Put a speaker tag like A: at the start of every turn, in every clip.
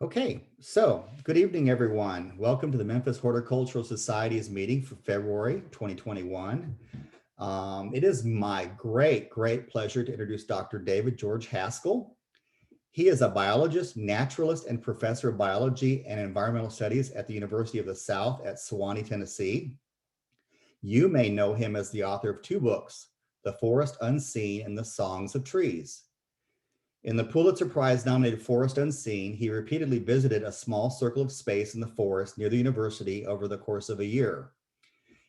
A: Okay, so good evening, everyone. Welcome to the Memphis Horticultural Society's meeting for February 2021. It is my great pleasure to introduce Dr. David George Haskell. He is a biologist, naturalist, and professor of biology and environmental studies at the University of the South at Sewanee, Tennessee. You may know him as the author of two books, The Forest Unseen and The Songs of Trees. In the Pulitzer Prize nominated Forest Unseen, he repeatedly visited a small circle of space in the forest near the university over the course of a year.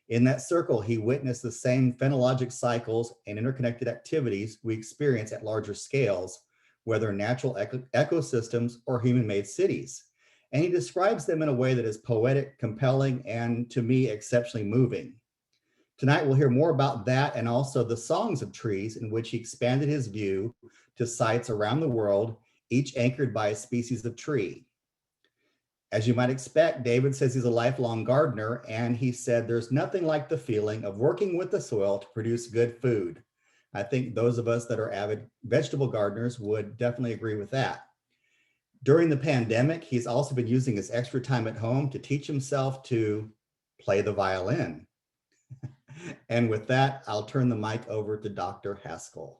A: In that circle, he witnessed the same phenologic cycles and interconnected activities we experience at larger scales, whether natural ecosystems or human-made cities. And he describes them in a way that is poetic, compelling, and to me, exceptionally moving. Tonight, we'll hear more about that and also the songs of trees, in which he expanded his view to sites around the world, each anchored by a species of tree. As you might expect, David says he's a lifelong gardener, and he said there's nothing like the feeling of working with the soil to produce good food. I think those of us that are avid vegetable gardeners would definitely agree with that. During the pandemic, he's also been using his extra time at home to teach himself to play the violin. And with that, I'll turn the mic over to Dr. Haskell.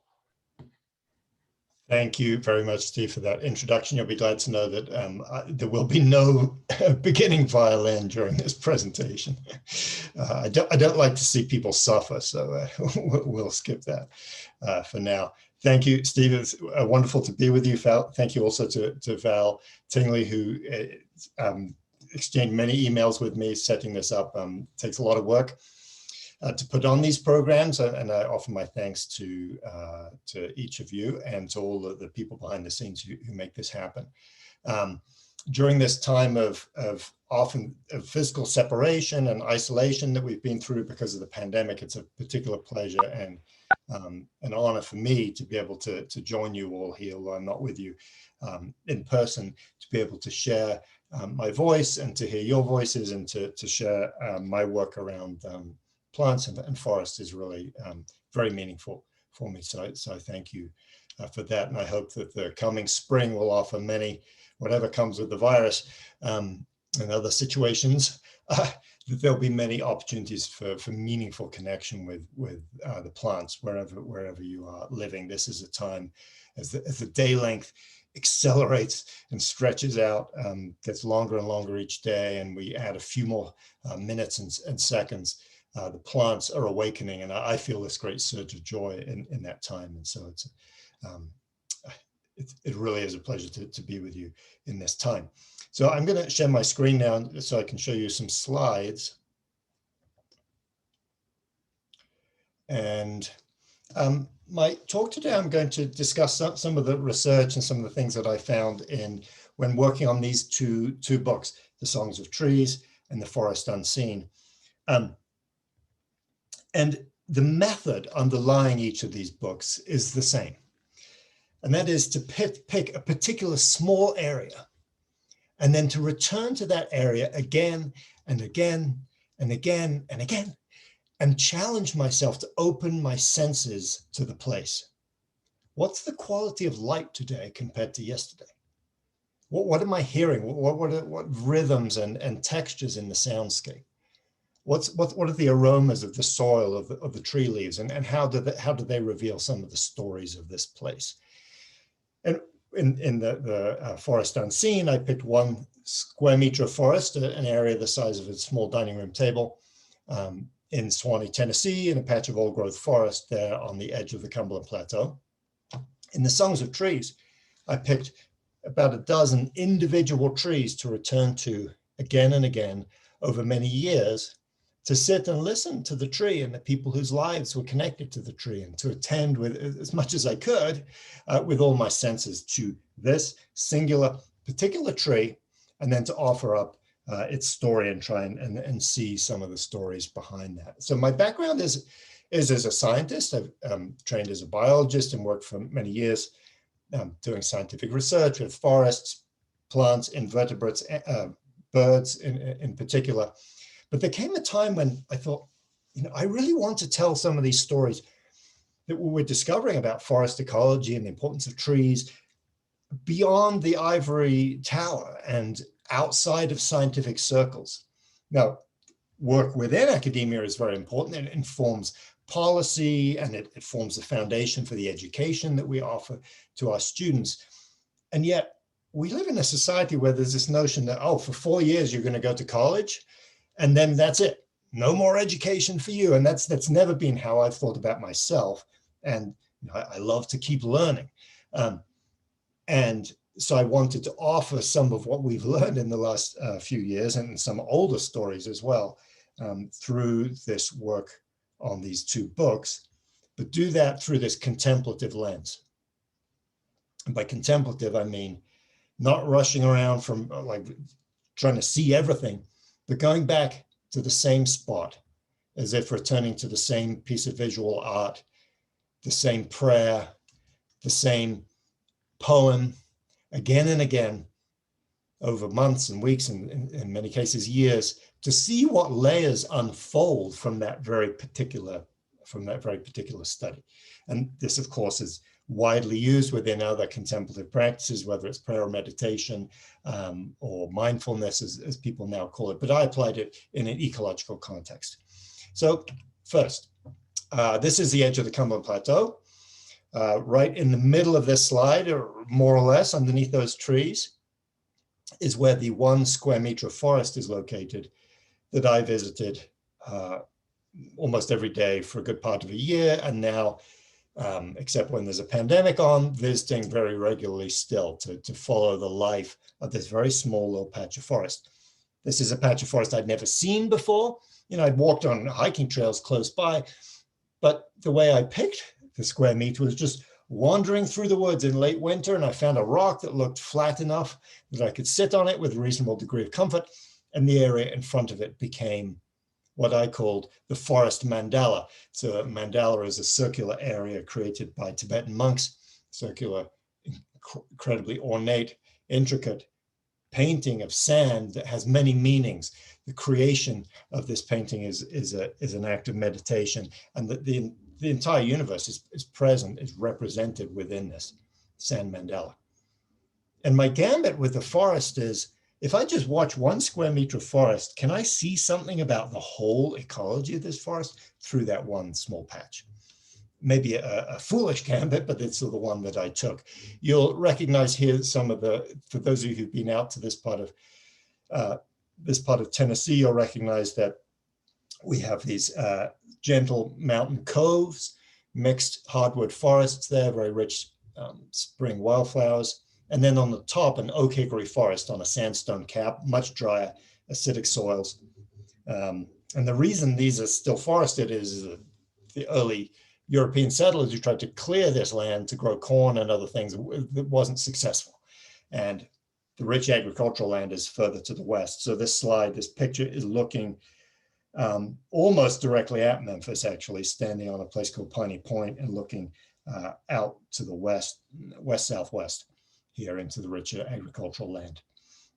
B: Thank you very much, Steve, for that introduction. You'll be glad to know that there will be no beginning violin during this presentation. I don't like to see people suffer, so we'll skip that for now. Thank you, Steve. It's wonderful to be with you, Val. Thank you also to Val Tingley, who exchanged many emails with me setting this up. Takes a lot of work to put on these programs, and I offer my thanks to each of you and to all the people behind the scenes who make this happen. During this time of physical separation and isolation that we've been through because of the pandemic, it's a particular pleasure and an honor for me to be able to join you all here, although I'm not with you in person, to be able to share my voice and to hear your voices and to share my work around plants and forests is really very meaningful for me. So thank you for that. And I hope that the coming spring will offer many, whatever comes with the virus and other situations, that there'll be many opportunities for meaningful connection with the plants wherever you are living. This is a time as the day length accelerates and stretches out, gets longer and longer each day, and we add a few more minutes and seconds. The plants are awakening, and I feel this great surge of joy in that time. And so it really is a pleasure to be with you in this time. So I'm going to share my screen now so I can show you some slides. And my talk today, I'm going to discuss some of the research and some of the things that I found when working on these two books, The Songs of Trees and The Forest Unseen. And the method underlying each of these books is the same. And that is to pick a particular small area and then to return to that area again and again and again and again and challenge myself to open my senses to the place. What's the quality of light today compared to yesterday? What am I hearing? What rhythms and textures in the soundscape? What are the aromas of the soil, of the tree leaves, and how do they reveal some of the stories of this place? And in the Forest Unseen, I picked 1 square meter of forest, an area the size of a small dining room table, in Sewanee, Tennessee, in a patch of old growth forest there on the edge of the Cumberland Plateau. In the Songs of Trees, I picked about a dozen individual trees to return to again and again over many years, to sit and listen to the tree and the people whose lives were connected to the tree, and to attend with as much as I could with all my senses to this singular particular tree, and then to offer up its story and try and see some of the stories behind that. So my background is as a scientist. I've trained as a biologist and worked for many years doing scientific research with forests, plants, invertebrates, birds in particular. But there came a time when I thought, I really want to tell some of these stories that we're discovering about forest ecology and the importance of trees beyond the ivory tower and outside of scientific circles. Now, work within academia is very important. It informs policy and it forms the foundation for the education that we offer to our students. And yet we live in a society where there's this notion that, oh, for 4 years, you're going to go to college and then that's it. No more education for you. And that's never been how I've thought about myself. And I love to keep learning. And so I wanted to offer some of what we've learned in the last few years and some older stories as well through this work on these 2 books, but do that through this contemplative lens. And by contemplative, I mean not rushing around from like trying to see everything, but going back to the same spot, as if returning to the same piece of visual art, the same prayer, the same poem, again and again, over months and weeks, and in many cases years, to see what layers unfold from that very particular study. And this, of course, is widely used within other contemplative practices, whether it's prayer or meditation or mindfulness, as people now call it. But I applied it in an ecological context. So first, this is the edge of the Cumberland Plateau. Right in the middle of this slide, or more or less underneath those trees, is where the 1 square meter of forest is located that I visited almost every day for a good part of a year. And now, except when there's a pandemic on, visiting very regularly still to follow the life of this very small little patch of forest. This is a patch of forest I'd never seen before. I'd walked on hiking trails close by, but the way I picked the square meter was just wandering through the woods in late winter, and I found a rock that looked flat enough that I could sit on it with a reasonable degree of comfort, and the area in front of it became what I called the Forest Mandala. So mandala is a circular area created by Tibetan monks, circular, incredibly ornate, intricate painting of sand that has many meanings. The creation of this painting is an act of meditation, and the entire universe is present, is represented within this sand mandala. And my gambit with the forest is, if I just watch 1 square meter of forest, can I see something about the whole ecology of this forest through that one small patch? Maybe a foolish gambit, but it's the one that I took. You'll recognize here some of for those of you who've been out to this part of Tennessee, you'll recognize that we have these gentle mountain coves, mixed hardwood forests there, very rich spring wildflowers. And then on the top, an oak hickory forest on a sandstone cap, much drier, acidic soils. And the reason these are still forested is the early European settlers who tried to clear this land to grow corn and other things that wasn't successful. And the rich agricultural land is further to the west. So this picture is looking almost directly at Memphis, actually, standing on a place called Piney Point and looking out to the west-southwest here into the richer agricultural land.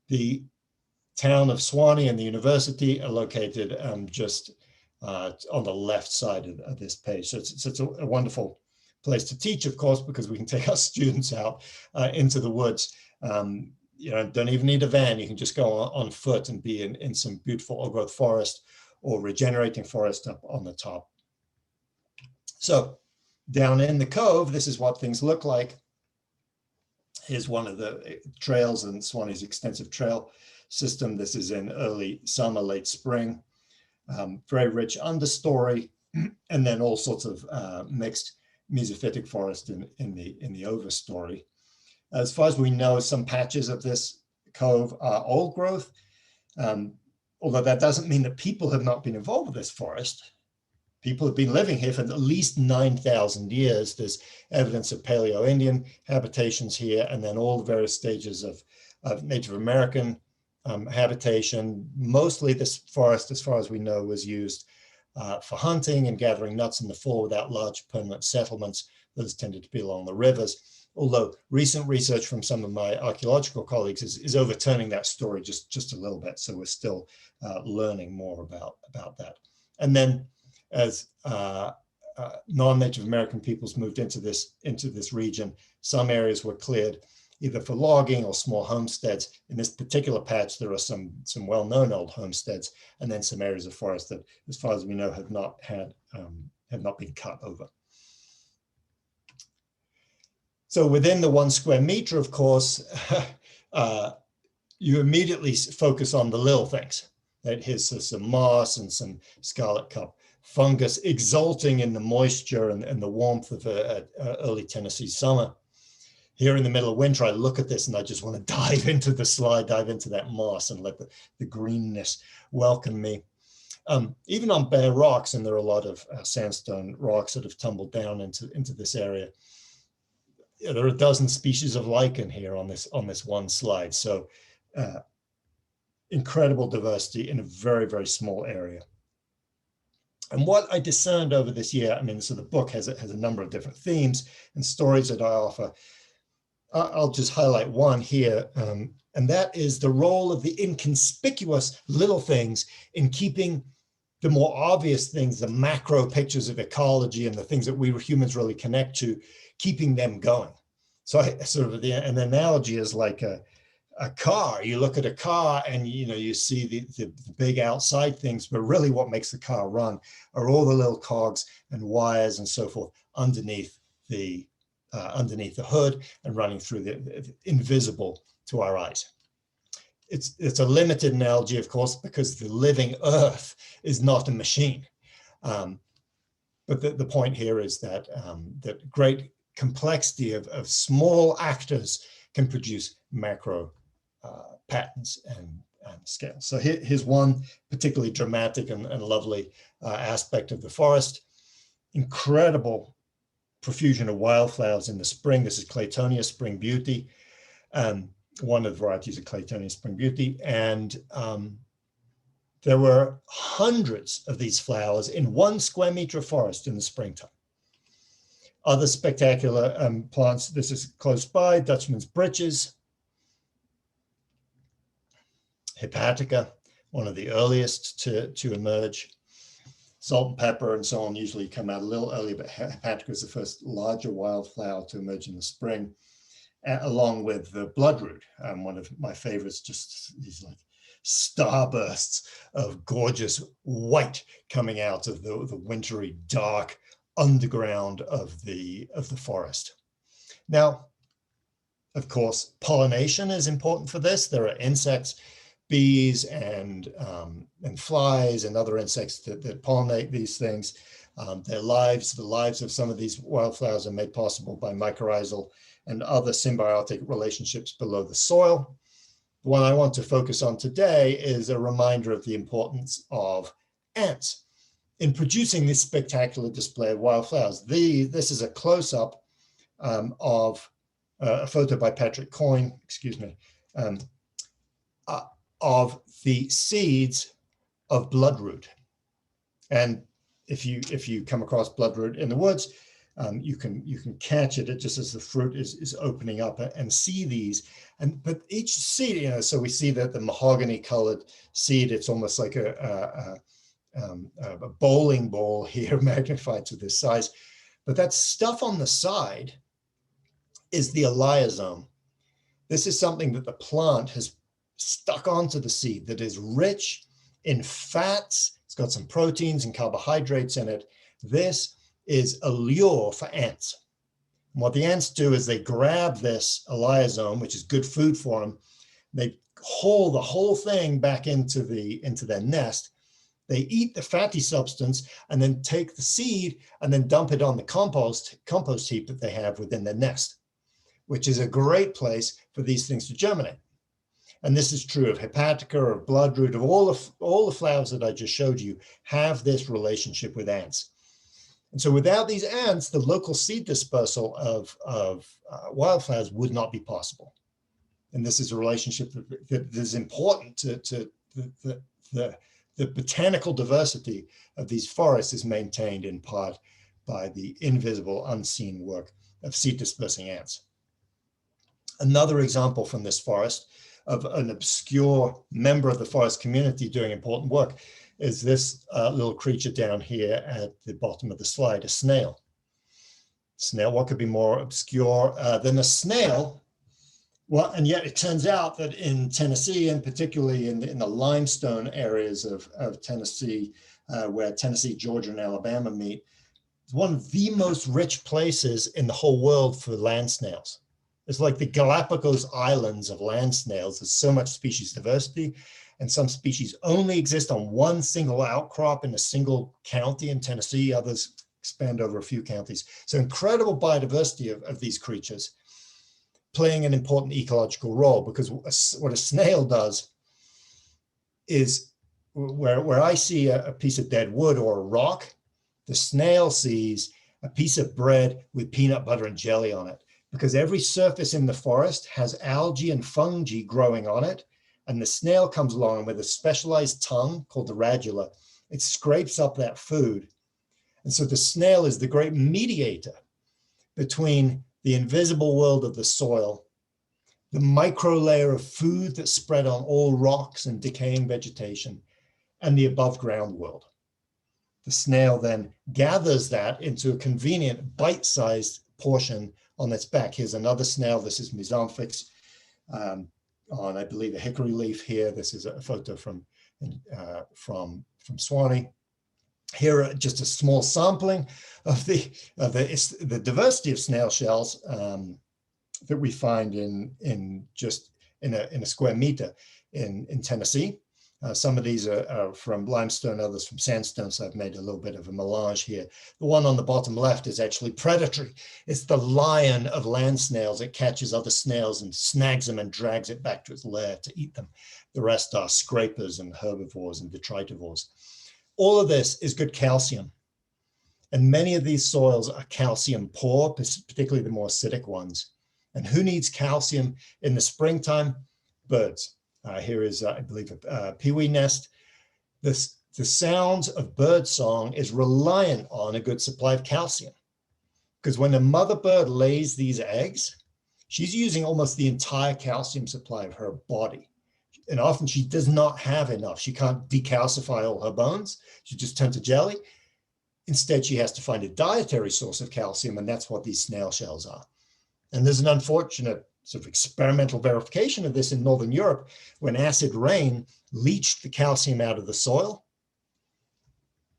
B: The town of Sewanee and the university are located just on the left side of this page. So it's a wonderful place to teach, of course, because we can take our students out into the woods. Don't even need a van. You can just go on foot and be in some beautiful old growth forest or regenerating forest up on the top. So down in the cove, this is what things look like. Here's one of the trails in Sewanee's extensive trail system. This is in early summer, late spring. Very rich understory, and then all sorts of mixed mesophytic forest in the overstory. As far as we know, some patches of this cove are old growth, although that doesn't mean that people have not been involved with this forest. People have been living here for at least 9,000 years. There's evidence of Paleo-Indian habitations here, and then all the various stages of Native American habitation. Mostly this forest, as far as we know, was used for hunting and gathering nuts in the fall without large permanent settlements. Those tended to be along the rivers. Although recent research from some of my archaeological colleagues is overturning that story just a little bit. So we're still learning more about that. And then as non-Native American peoples moved into this region, some areas were cleared either for logging or small homesteads. In this particular patch, there are some well-known old homesteads, and then some areas of forest that, as far as we know, have not been cut over. So within the 1 square meter, of course, you immediately focus on the little things. Right? Here's some moss and some scarlet cup fungus exulting in the moisture and the warmth of an early Tennessee summer. Here in the middle of winter, I look at this and I just want to dive into the slide, dive into that moss and let the greenness welcome me. Even on bare rocks, and there are a lot of sandstone rocks that have tumbled down into this area, there are a dozen species of lichen here on this one slide. So incredible diversity in a very, very small area. And what I discerned over this year, I mean, so the book has a number of different themes and stories that I offer. I'll just highlight one here, and that is the role of the inconspicuous little things in keeping the more obvious things, the macro pictures of ecology and the things that we humans really connect to, keeping them going. So an analogy is like a car. You look at a car and you see the big outside things, but really what makes the car run are all the little cogs and wires and so forth underneath the hood and running through the invisible to our eyes. It's a limited analogy, of course, because the living earth is not a machine. But the point here is that that great complexity of small actors can produce macro patterns and scale. So here's one particularly dramatic and lovely aspect of the forest. Incredible profusion of wildflowers in the spring. This is Claytonia Spring Beauty, one of the varieties of Claytonia Spring Beauty. And there were hundreds of these flowers in 1 square meter of forest in the springtime. Other spectacular plants, this is close by, Dutchman's Breeches, Hepatica, one of the earliest to emerge. Salt and pepper and so on usually come out a little earlier, but Hepatica is the first larger wildflower to emerge in the spring, along with the bloodroot, one of my favorites, just these like starbursts of gorgeous white coming out of the wintry dark underground of the forest. Now, of course, pollination is important for this. There are insects, bees and flies and other insects that pollinate these things. The lives of some of these wildflowers are made possible by mycorrhizal and other symbiotic relationships below the soil. The one I want to focus on today is a reminder of the importance of ants in producing this spectacular display of wildflowers. This is a close-up of a photo by Patrick Coyne, of the seeds of bloodroot. And if you come across bloodroot in the woods, you can catch it just as the fruit is opening up and see these. But each seed, so we see that the mahogany colored seed, it's almost like a bowling ball here magnified to this size. But that stuff on the side is the Eliosone. This is something that the plant has stuck onto the seed that is rich in fats. It's got some proteins and carbohydrates in it. This is a lure for ants. And what the ants do is they grab this Eliosone, which is good food for them. They haul the whole thing back into their nest. They eat the fatty substance and then take the seed and then dump it on the compost heap that they have within their nest, which is a great place for these things to germinate. And this is true of Hepatica, of bloodroot, of all the flowers that I just showed you have this relationship with ants. And so without these ants, the local seed dispersal of wildflowers would not be possible. And this is a relationship that is important to the botanical diversity of these forests is maintained in part by the invisible, unseen work of seed dispersing ants. Another example from this forest of an obscure member of the forest community doing important work is this little creature down here at the bottom of the slide, a snail. Snail, what could be more obscure than a snail Well, and yet it turns out that in Tennessee, and particularly in the limestone areas of Tennessee, where Tennessee, Georgia, and Alabama meet, it's one of the most rich places in the whole world for land snails. It's like the Galapagos Islands of land snails. There's so much species diversity, and some species only exist on one single outcrop in a single county in Tennessee. Others expand over a few counties. So incredible biodiversity of these creatures, playing an important ecological role, because what a snail does is where I see a piece of dead wood or a rock, the snail sees a piece of bread with peanut butter and jelly on it, because every surface in the forest has algae and fungi growing on it. And the snail comes along and with a specialized tongue called the radula, it scrapes up that food. And so the snail is the great mediator between the invisible world of the soil, the micro layer of food that's spread on all rocks and decaying vegetation, and the above ground world. The snail then gathers that into a convenient bite-sized portion on its back. Here's another snail. This is Mesomphax on, I believe, a hickory leaf here. This is a photo from Sewanee. Here are just a small sampling of the diversity of snail shells that we find in a square meter in Tennessee. Some of these are from limestone, others from sandstone, so I've made a little bit of a melange here. The one on the bottom left is actually predatory. It's the lion of land snails. It catches other snails and snags them and drags it back to its lair to eat them. The rest are scrapers and herbivores and detritivores. All of this is good calcium. And many of these soils are calcium poor, particularly the more acidic ones. And who needs calcium in the springtime? Birds. Here is, I believe, a pewee nest. The sounds of bird song is reliant on a good supply of calcium. Because when a mother bird lays these eggs, she's using almost the entire calcium supply of her body. And often she does not have enough. She can't decalcify all her bones. She just turns to jelly. Instead, she has to find a dietary source of calcium, and that's what these snail shells are. And there's an unfortunate sort of experimental verification of this in Northern Europe, when acid rain leached the calcium out of the soil.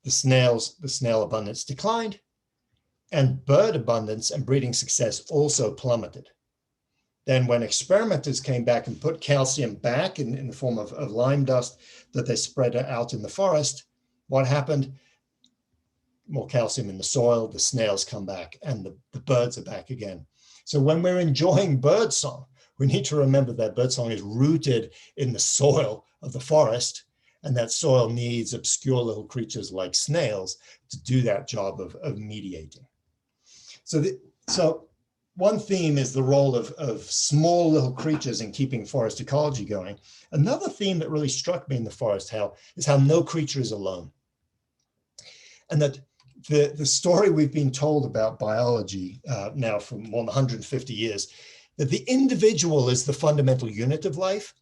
B: The snail abundance declined, and bird abundance and breeding success also plummeted. Then when experimenters came back and put calcium back in the form of lime dust that they spread out in the forest, what happened? More calcium in the soil, the snails come back, and the birds are back again. So when we're enjoying birdsong, we need to remember that birdsong is rooted in the soil of the forest, and that soil needs obscure little creatures like snails to do that job of mediating. So one theme is the role of small little creatures in keeping forest ecology going. Another theme that really struck me in the forest is how no creature is alone. And that the story we've been told about biology now for more than 150 years, that the individual is the fundamental unit of life,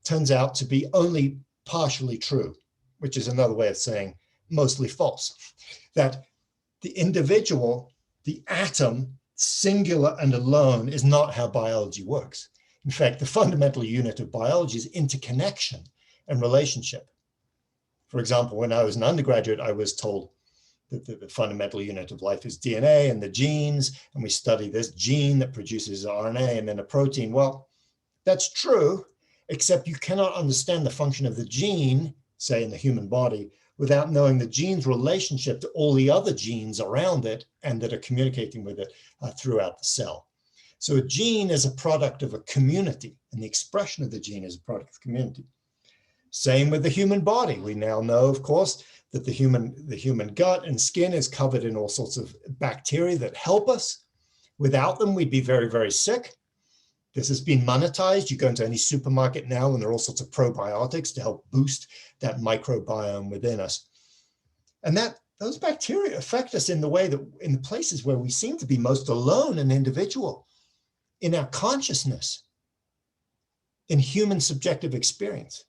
B: turns out to be only partially true, which is another way of saying mostly false. That the individual, the atom, singular and alone, is not how biology works. In fact, the fundamental unit of biology is interconnection and relationship. For example, when I was an undergraduate, I was told that the fundamental unit of life is DNA and the genes, and we study this gene that produces RNA and then a protein. Well, that's true, except you cannot understand the function of the gene, say in the human body, without knowing the gene's relationship to all the other genes around it and that are communicating with it throughout the cell. So a gene is a product of a community, and the expression of the gene is a product of community. Same with the human body. We now know, of course, that the human gut and skin is covered in all sorts of bacteria that help us. Without them, we'd be very, very sick. This has been monetized. You go into any supermarket now and there are all sorts of probiotics to help boost that microbiome within us. And those bacteria affect us in the way that in the places where we seem to be most alone and individual, in our consciousness, in human subjective experience.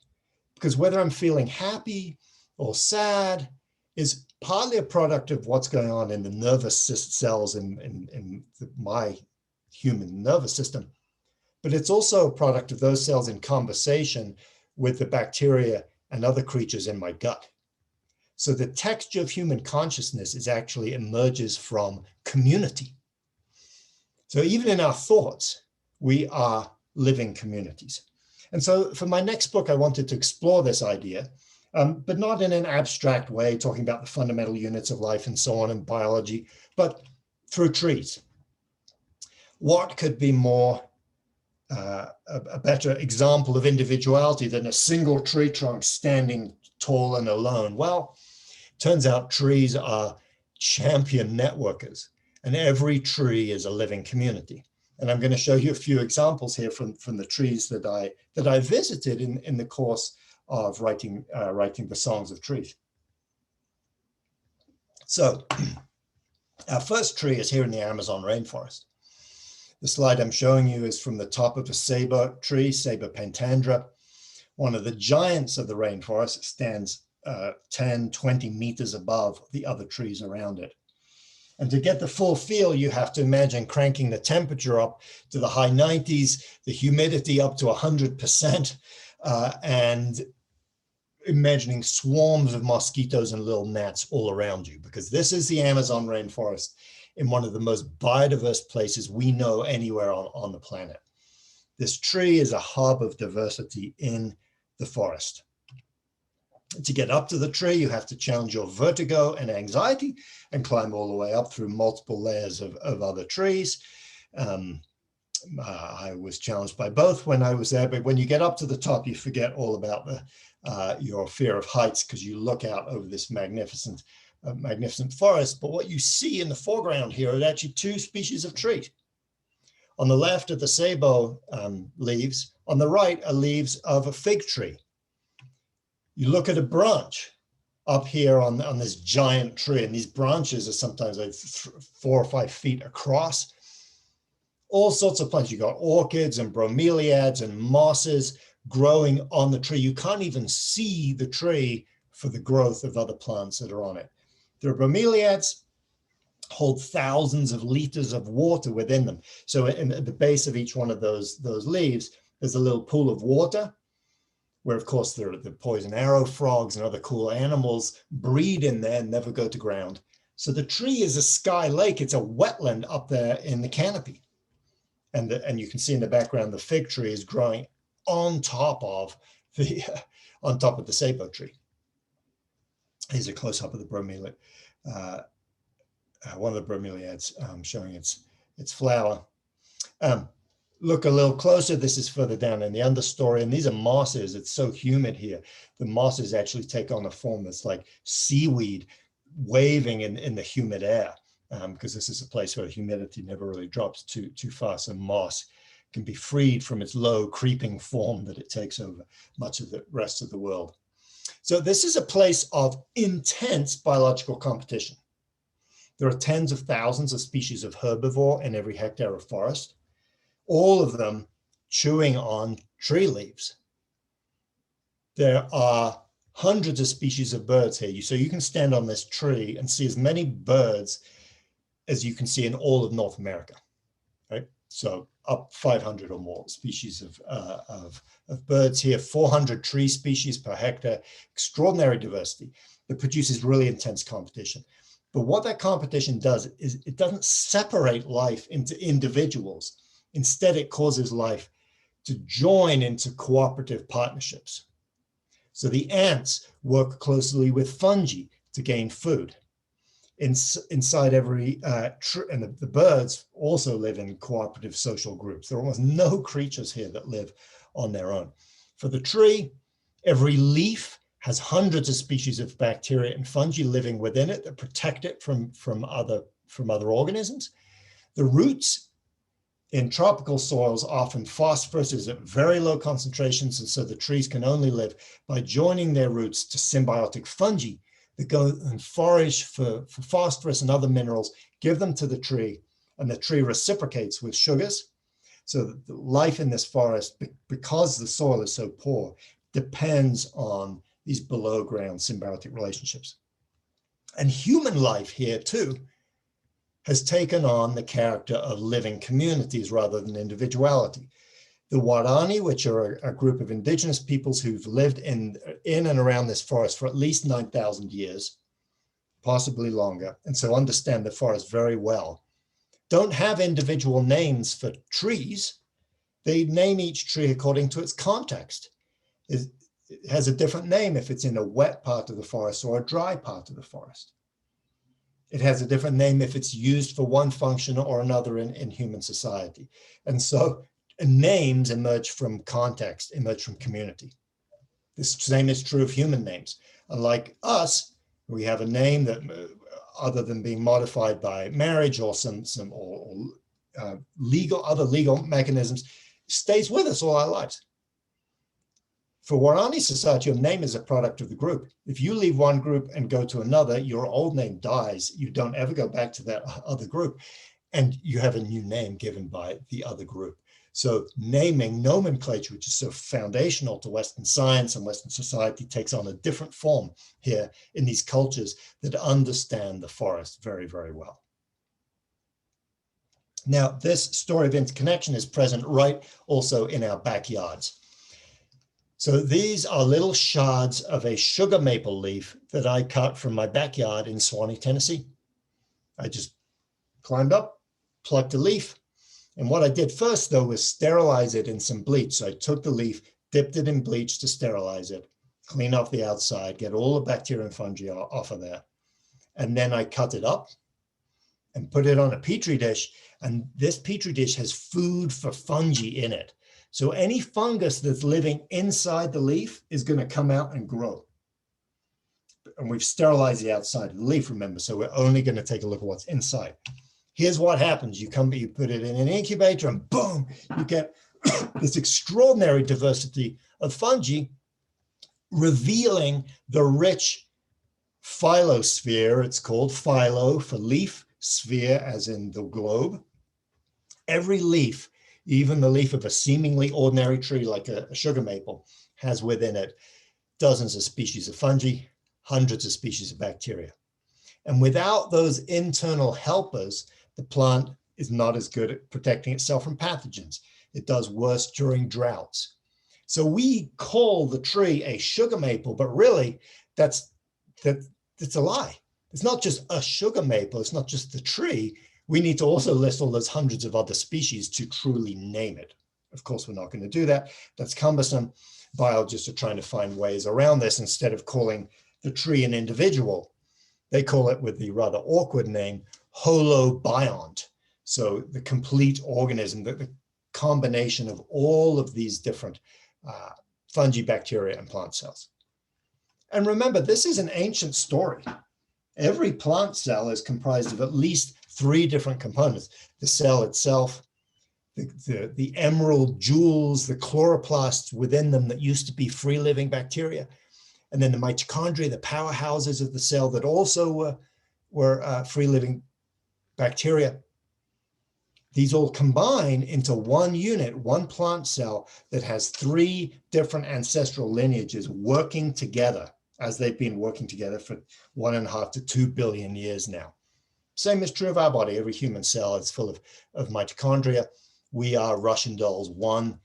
B: Because whether I'm feeling happy or sad is partly a product of what's going on in the nervous cells in my human nervous system, but it's also a product of those cells in conversation with the bacteria and other creatures in my gut. So the texture of human consciousness is actually emerges from community. So even in our thoughts, we are living communities. And so for my next book, I wanted to explore this idea, but not in an abstract way, talking about the fundamental units of life and so on in biology, but through trees. What could be more a better example of individuality than a single tree trunk standing tall and alone? Well, turns out trees are champion networkers, and every tree is a living community. And I'm going to show you a few examples here from the trees that I visited in the course of writing the Songs of Trees. So our first tree is here in the Amazon rainforest. The slide I'm showing you is from the top of a ceiba tree, Ceiba pentandra, one of the giants of the rainforest. It stands 10, 20 meters above the other trees around it. And to get the full feel, you have to imagine cranking the temperature up to the high 90s, the humidity up to 100%, and imagining swarms of mosquitoes and little gnats all around you, because this is the Amazon rainforest in one of the most biodiverse places we know anywhere on the planet. This tree is a hub of diversity in the forest. To get up to the tree, you have to challenge your vertigo and anxiety and climb all the way up through multiple layers of other trees. I was challenged by both when I was there, but when you get up to the top, you forget all about your fear of heights, because you look out over this magnificent forest. But what you see in the foreground here are actually two species of tree. On the left are the ceiba leaves. On the right are leaves of a fig tree. You look at a branch up here on this giant tree, and these branches are sometimes like 4 or 5 feet across. All sorts of plants. You got orchids and bromeliads and mosses growing on the tree. You can't even see the tree for the growth of other plants that are on it. The bromeliads hold thousands of liters of water within them. So at the base of each one of those leaves, there's a little pool of water, where of course the poison arrow frogs and other cool animals breed in there and never go to ground. So the tree is a sky lake. It's a wetland up there in the canopy. And you can see in the background, the fig tree is growing on top of the ceiba tree. Here's a close up of the bromeliad, one of the bromeliads showing its flower. Look a little closer. This is further down in the understory, and these are mosses. It's so humid here. The mosses actually take on a form that's like seaweed waving in the humid air, because this is a place where the humidity never really drops too far. So moss can be freed from its low creeping form that it takes over much of the rest of the world. So this is a place of intense biological competition. There are tens of thousands of species of herbivore in every hectare of forest, all of them chewing on tree leaves. There are hundreds of species of birds here. So you can stand on this tree and see as many birds as you can see in all of North America, right? So up 500 or more species of birds here, 400 tree species per hectare, extraordinary diversity that produces really intense competition. But what that competition does is it doesn't separate life into individuals. Instead, it causes life to join into cooperative partnerships. So the ants work closely with fungi to gain food. Inside every tree, and the birds also live in cooperative social groups. There are almost no creatures here that live on their own. For the tree, every leaf has hundreds of species of bacteria and fungi living within it that protect it from other organisms. The roots in tropical soils, often phosphorus is at very low concentrations, and so the trees can only live by joining their roots to symbiotic fungi that go and forage for phosphorus and other minerals, give them to the tree, and the tree reciprocates with sugars. So that the life in this forest, because the soil is so poor, depends on these below ground symbiotic relationships. And human life here too has taken on the character of living communities rather than individuality. The Warani, which are a group of indigenous peoples who've lived in and around this forest for at least 9,000 years, possibly longer, and so understand the forest very well, don't have individual names for trees. They name each tree according to its context. It has a different name if it's in a wet part of the forest or a dry part of the forest. It has a different name if it's used for one function or another in human society. And so names emerge from context, emerge from community. The same is true of human names. Unlike us, we have a name that, other than being modified by marriage or other legal mechanisms, stays with us all our lives. For Warani society, your name is a product of the group. If you leave one group and go to another, your old name dies. You don't ever go back to that other group, and you have a new name given by the other group. So naming, nomenclature, which is so foundational to Western science and Western society, takes on a different form here in these cultures that understand the forest very, very well. Now, this story of interconnection is present right also in our backyards. So these are little shards of a sugar maple leaf that I cut from my backyard in Sewanee, Tennessee. I just climbed up, plucked a leaf. And what I did first, though, was sterilize it in some bleach. So I took the leaf, dipped it in bleach to sterilize it, clean off the outside, get all the bacteria and fungi off of there. And then I cut it up and put it on a Petri dish. And this Petri dish has food for fungi in it. So any fungus that's living inside the leaf is going to come out and grow. And we've sterilized the outside of the leaf, remember, so we're only going to take a look at what's inside. Here's what happens. You put it in an incubator and boom, you get this extraordinary diversity of fungi, revealing the rich phylosphere. It's called philo for leaf, sphere as in the globe. Every leaf, even the leaf of a seemingly ordinary tree like a sugar maple, has within it dozens of species of fungi, hundreds of species of bacteria. And without those internal helpers, the plant is not as good at protecting itself from pathogens. It does worse during droughts. So we call the tree a sugar maple, but really that's a lie. It's not just a sugar maple. It's not just the tree. We need to also list all those hundreds of other species to truly name it. Of course, we're not going to do that. That's cumbersome. Biologists are trying to find ways around this. Instead of calling the tree an individual, they call it with the rather awkward name Holobiont. So the complete organism, the combination of all of these different fungi, bacteria, and plant cells. And remember, this is an ancient story. Every plant cell is comprised of at least 3 different components: the cell itself, the emerald jewels, the chloroplasts within them that used to be free-living bacteria, and then the mitochondria, the powerhouses of the cell that also were free-living bacteria. These all combine into one unit, one plant cell that has 3 different ancestral lineages working together, as they've been working together for 1.5 to 2 billion years now. Same is true of our body. Every human cell is full of mitochondria. We are Russian dolls, one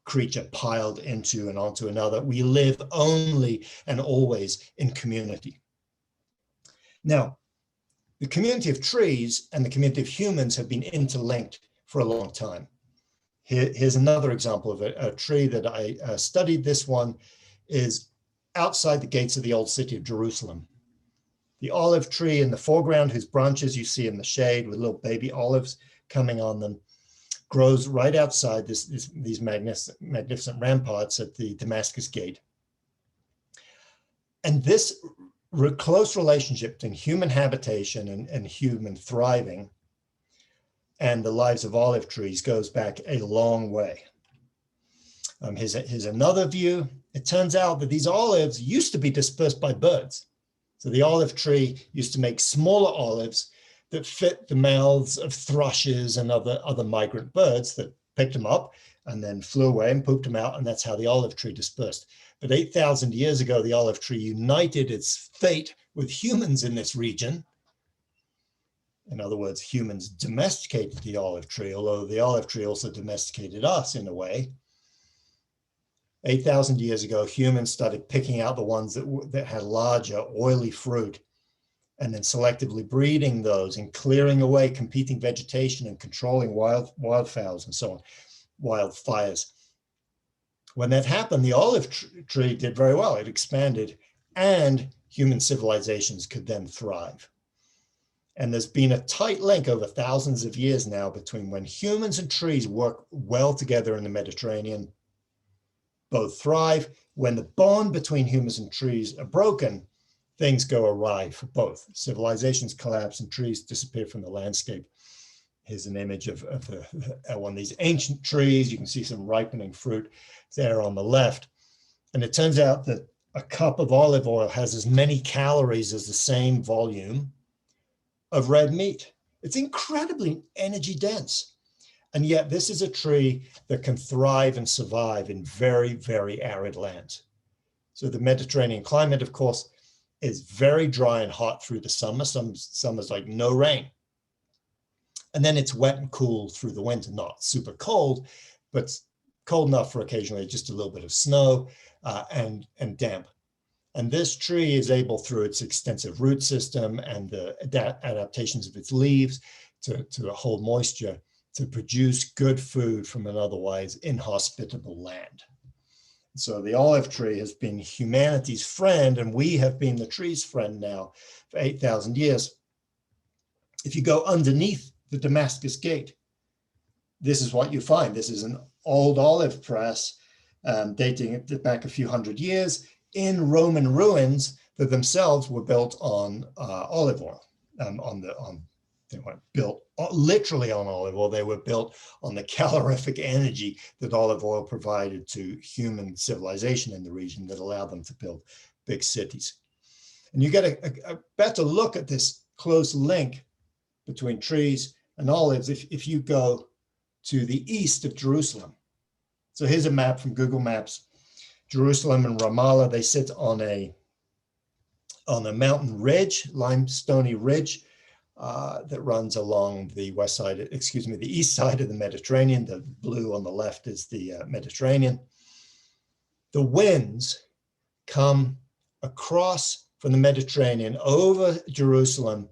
B: creature piled into and onto another. We live only and always in community. Now, the community of trees and the community of humans have been interlinked for a long time. Here's another example of a tree that I studied. This one is outside the gates of the old city of Jerusalem. The olive tree in the foreground, whose branches you see in the shade with little baby olives coming on them, grows right outside these magnificent ramparts at the Damascus Gate. And this close relationship between human habitation and human thriving and the lives of olive trees goes back a long way. Here's another view. It turns out that these olives used to be dispersed by birds. So the olive tree used to make smaller olives that fit the mouths of thrushes and other migrant birds that picked them up and then flew away and pooped them out. And that's how the olive tree dispersed. But 8,000 years ago, the olive tree united its fate with humans in this region. In other words, humans domesticated the olive tree, although the olive tree also domesticated us in a way. 8,000 years ago, humans started picking out the ones that had larger, oily fruit, and then selectively breeding those and clearing away competing vegetation and controlling wildfowls and so on, wildfires. When that happened, the olive tree did very well. It expanded, and human civilizations could then thrive. And there's been a tight link over thousands of years now between when humans and trees work well together in the Mediterranean, both thrive. When the bond between humans and trees are broken, things go awry for both. Civilizations collapse and trees disappear from the landscape. Here's an image of one of these ancient trees. You can see some ripening fruit there on the left. And it turns out that a cup of olive oil has as many calories as the same volume of red meat. It's incredibly energy dense. And yet this is a tree that can thrive and survive in very, very arid lands. So the Mediterranean climate, of course, is very dry and hot through the summer. Some summers like no rain. And then it's wet and cool through the winter, not super cold, but cold enough for occasionally just a little bit of snow and damp. And this tree is able, through its extensive root system and the adaptations of its leaves to hold moisture, to produce good food from an otherwise inhospitable land. So the olive tree has been humanity's friend, and we have been the tree's friend now for 8,000 years. If you go underneath the Damascus Gate, this is what you find. This is an old olive press dating back a few hundred years in Roman ruins that themselves were built on olive oil. They weren't built literally on olive oil. They were built on the calorific energy that olive oil provided to human civilization in the region that allowed them to build big cities. And you get a better look at this close link between trees and olives if you go to the east of Jerusalem. So here's a map from Google Maps. Jerusalem and Ramallah, they sit on a mountain ridge, limestone ridge, that runs along the the east side of the Mediterranean. The blue on the left is the Mediterranean. The winds come across from the Mediterranean over Jerusalem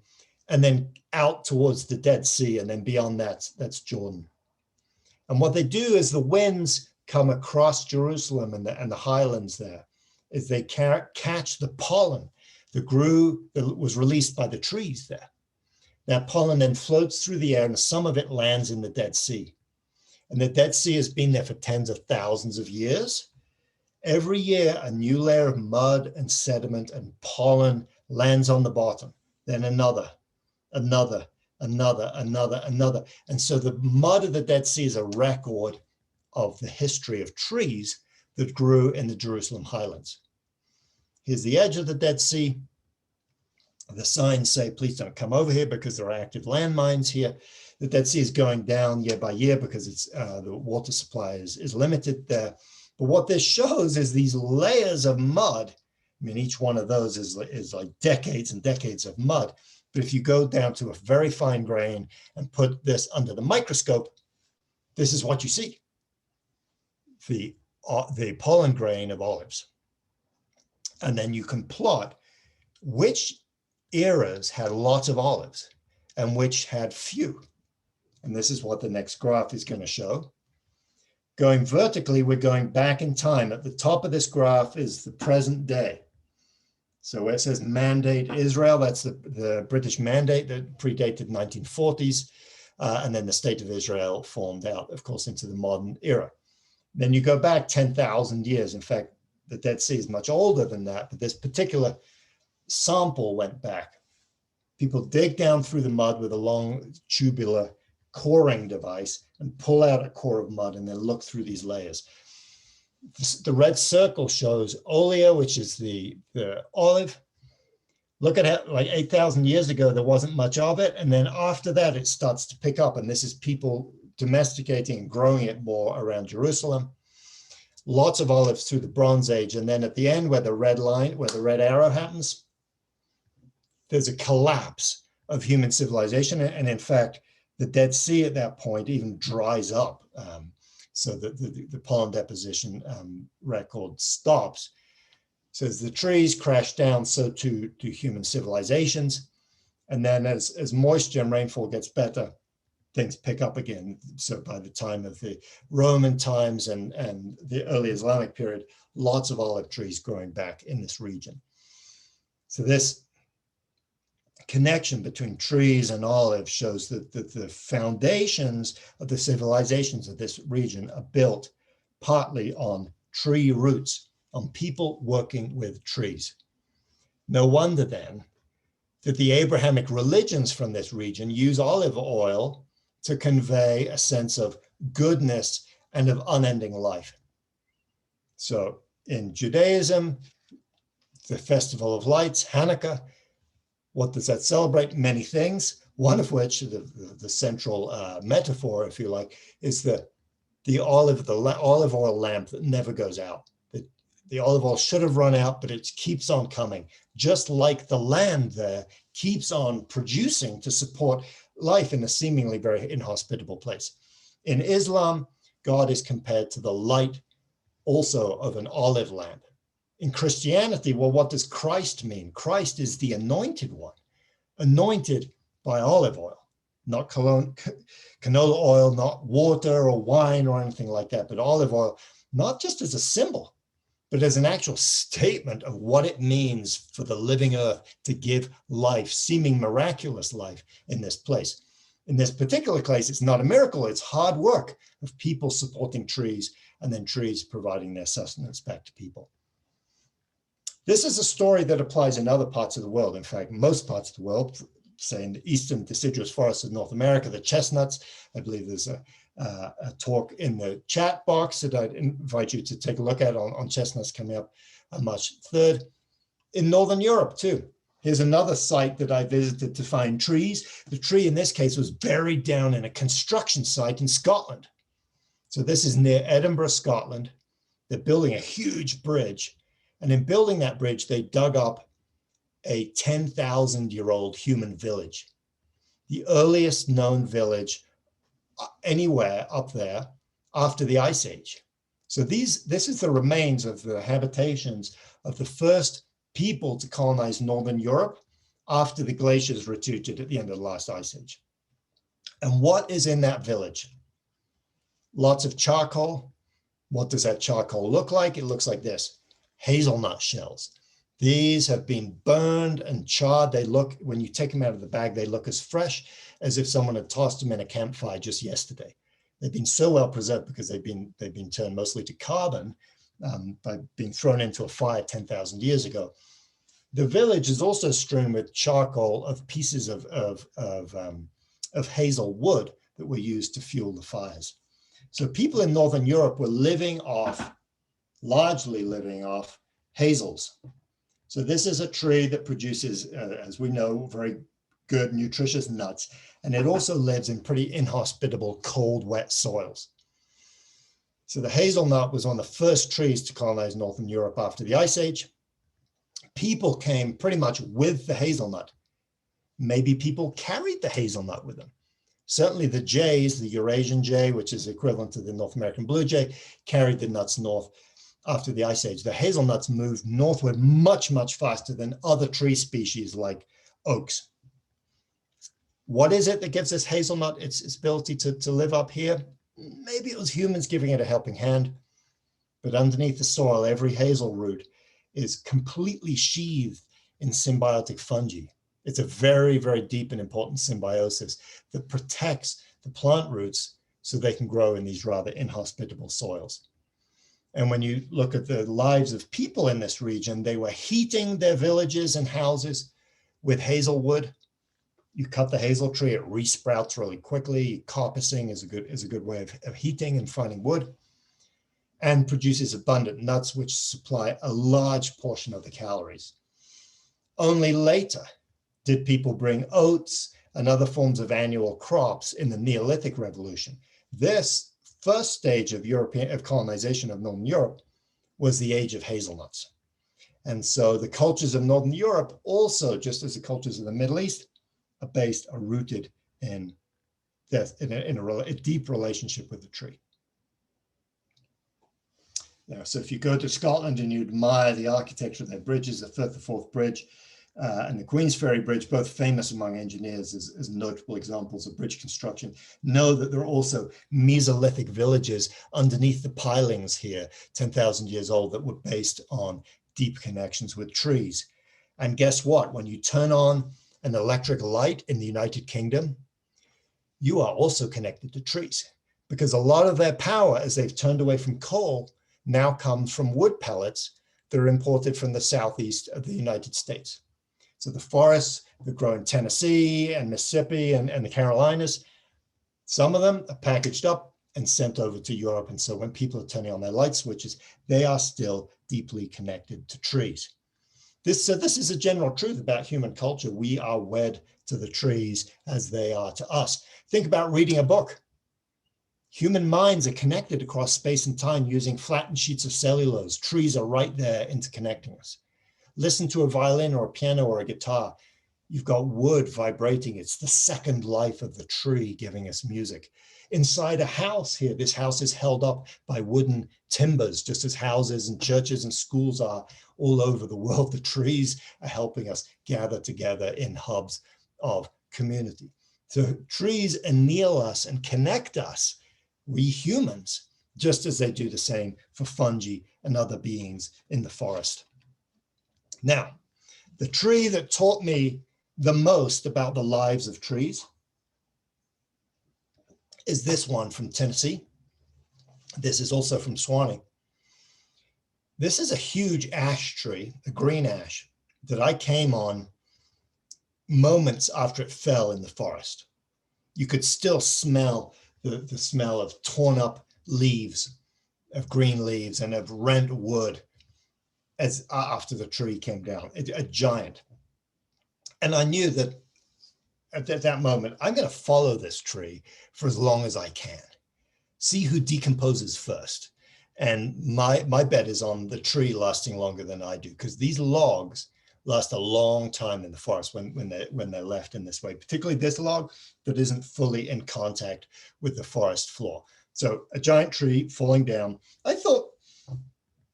B: and then out towards the Dead Sea, and then beyond that, that's Jordan. And what they do is the winds come across Jerusalem and the highlands there, is they catch the pollen that was released by the trees there. That pollen then floats through the air, and some of it lands in the Dead Sea. And the Dead Sea has been there for tens of thousands of years. Every year, a new layer of mud and sediment and pollen lands on the bottom, then another. And so the mud of the Dead Sea is a record of the history of trees that grew in the Jerusalem highlands. Here's the edge of the Dead Sea. The signs say, please don't come over here because there are active landmines here. The Dead Sea is going down year by year because the water supply is limited there. But what this shows is these layers of mud. I mean, each one of those is like decades and decades of mud. But if you go down to a very fine grain and put this under the microscope, this is what you see. The pollen grain of olives. And then you can plot which eras had lots of olives and which had few. And this is what the next graph is going to show. Going vertically, we're going back in time. At the top of this graph is the present day. So where it says mandate Israel, that's the British mandate that predated 1940s. And then the state of Israel formed out, of course, into the modern era. Then you go back 10,000 years. In fact, the Dead Sea is much older than that, but this particular sample went back. People dig down through the mud with a long tubular coring device and pull out a core of mud and then look through these layers. The red circle shows olea, which is the olive. Look at how, like 8,000 years ago, there wasn't much of it. And then after that, it starts to pick up. And this is people domesticating and growing it more around Jerusalem. Lots of olives through the Bronze Age. And then at the end, where the red arrow happens, there's a collapse of human civilization. And in fact, the Dead Sea at that point even dries up. so that the pollen deposition record stops. So as the trees crash down, so too do human civilizations. And then as moisture and rainfall gets better, things pick up again. So by the time of the Roman times and the early Islamic period, lots of olive trees growing back in this region. So this connection between trees and olives shows that the foundations of the civilizations of this region are built partly on tree roots, on people working with trees. No wonder then that the Abrahamic religions from this region use olive oil to convey a sense of goodness and of unending life. So in Judaism, the Festival of Lights, Hanukkah, what does that celebrate? Many things, one of which, the central metaphor, if you like, is the olive oil lamp that never goes out. The olive oil should have run out, but it keeps on coming, just like the land there keeps on producing to support life in a seemingly very inhospitable place. In Islam, God is compared to the light also of an olive lamp. In Christianity, well, what does Christ mean? Christ is the anointed one, anointed by olive oil, not canola oil, not water or wine or anything like that, but olive oil, not just as a symbol, but as an actual statement of what it means for the living earth to give life, seeming miraculous life in this place. In this particular case, it's not a miracle, it's hard work of people supporting trees and then trees providing their sustenance back to people. This is a story that applies in other parts of the world. In fact, most parts of the world, say in the eastern deciduous forests of North America, the chestnuts. I believe there's a talk in the chat box that I'd invite you to take a look at on chestnuts coming up on March 3rd. In Northern Europe too. Here's another site that I visited to find trees. The tree in this case was buried down in a construction site in Scotland. So this is near Edinburgh, Scotland. They're building a huge bridge. And in building that bridge, they dug up a 10,000-year-old human village, the earliest known village anywhere up there after the Ice Age. So this is the remains of the habitations of the first people to colonize Northern Europe after the glaciers retreated at the end of the last Ice Age. And what is in that village? Lots of charcoal. What does that charcoal look like? It looks like this. Hazelnut shells. These have been burned and charred. They look, when you take them out of the bag, they look as fresh as if someone had tossed them in a campfire just yesterday. They've been so well preserved because they've been turned mostly to carbon by being thrown into a fire 10,000 years ago. The village is also strewn with charcoal of pieces of hazel wood that were used to fuel the fires. So people in Northern Europe were largely living off hazels. So this is a tree that produces, as we know, very good, nutritious nuts. And it also lives in pretty inhospitable, cold, wet soils. So the hazelnut was one of the first trees to colonize Northern Europe after the Ice Age. People came pretty much with the hazelnut. Maybe people carried the hazelnut with them. Certainly the jays, the Eurasian jay, which is equivalent to the North American blue jay, carried the nuts north after the Ice Age. The hazelnuts moved northward much, much faster than other tree species like oaks. What is it that gives this hazelnut its ability to live up here? Maybe it was humans giving it a helping hand, but underneath the soil, every hazel root is completely sheathed in symbiotic fungi. It's a very, very deep and important symbiosis that protects the plant roots so they can grow in these rather inhospitable soils. And when you look at the lives of people in this region, they were heating their villages and houses with hazel wood. You cut the hazel tree, it resprouts really quickly. Coppicing is a good way of heating and finding wood, and produces abundant nuts, which supply a large portion of the calories. Only later did people bring oats and other forms of annual crops in the Neolithic Revolution. This first stage of colonization of Northern Europe was the age of hazelnuts. And so the cultures of Northern Europe also, just as the cultures of the Middle East, are rooted in a deep relationship with the tree. So if you go to Scotland and you admire the architecture of their bridges, the Firth of Forth Bridge and the Queensferry Bridge, both famous among engineers as notable examples of bridge construction, know that there are also Mesolithic villages underneath the pilings here, 10,000 years old, that were based on deep connections with trees. And guess what? When you turn on an electric light in the United Kingdom, you are also connected to trees, because a lot of their power, as they've turned away from coal, now comes from wood pellets that are imported from the southeast of the United States. So the forests that grow in Tennessee and Mississippi and the Carolinas, some of them are packaged up and sent over to Europe. And so when people are turning on their light switches, they are still deeply connected to trees. This is a general truth about human culture. We are wed to the trees as they are to us. Think about reading a book. Human minds are connected across space and time using flattened sheets of cellulose. Trees are right there interconnecting us. Listen to a violin or a piano or a guitar. You've got wood vibrating. It's the second life of the tree giving us music. Inside a house here, this house is held up by wooden timbers, just as houses and churches and schools are all over the world. The trees are helping us gather together in hubs of community. So trees anneal us and connect us, we humans, just as they do the same for fungi and other beings in the forest. Now, the tree that taught me the most about the lives of trees is this one from Tennessee. This is also from Sewanee. This is a huge ash tree, a green ash, that I came on moments after it fell in the forest. You could still smell the smell of torn up leaves, of green leaves and of rent wood as after the tree came down, a giant. And I knew that at that moment, I'm going to follow this tree for as long as I can, see who decomposes first. And my bet is on the tree lasting longer than I do, because these logs last a long time in the forest when they're left in this way, particularly this log that isn't fully in contact with the forest floor. So a giant tree falling down. I thought,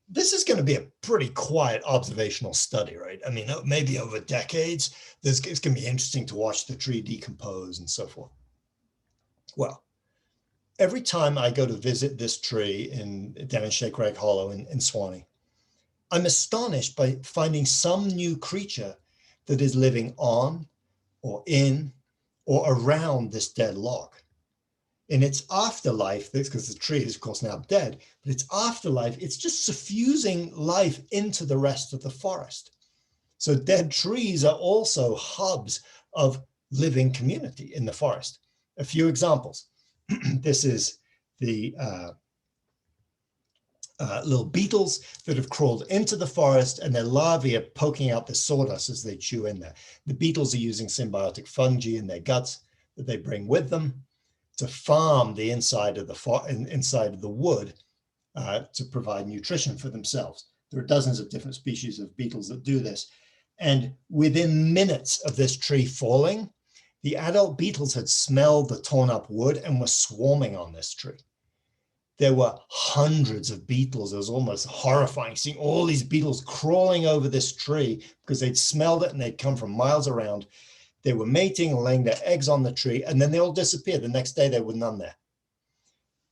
B: this is going to be a pretty quiet observational study, right? I mean, maybe over decades, it's going to be interesting to watch the tree decompose and so forth. Well, every time I go to visit this tree down in Shake Rag Hollow in Sewanee, I'm astonished by finding some new creature that is living on or in or around this dead log. In its afterlife, because the tree is of course now dead, but its afterlife, it's just suffusing life into the rest of the forest. So dead trees are also hubs of living community in the forest. A few examples. This is the little beetles that have crawled into the forest, and their larvae are poking out the sawdust as they chew in there. The beetles are using symbiotic fungi in their guts that they bring with them to farm the inside of the wood to provide nutrition for themselves. There are dozens of different species of beetles that do this. And within minutes of this tree falling, the adult beetles had smelled the torn up wood and were swarming on this tree. There were hundreds of beetles. It was almost horrifying seeing all these beetles crawling over this tree because they'd smelled it and they'd come from miles around. They were mating and laying their eggs on the tree, and then they all disappeared. The next day, there were none there.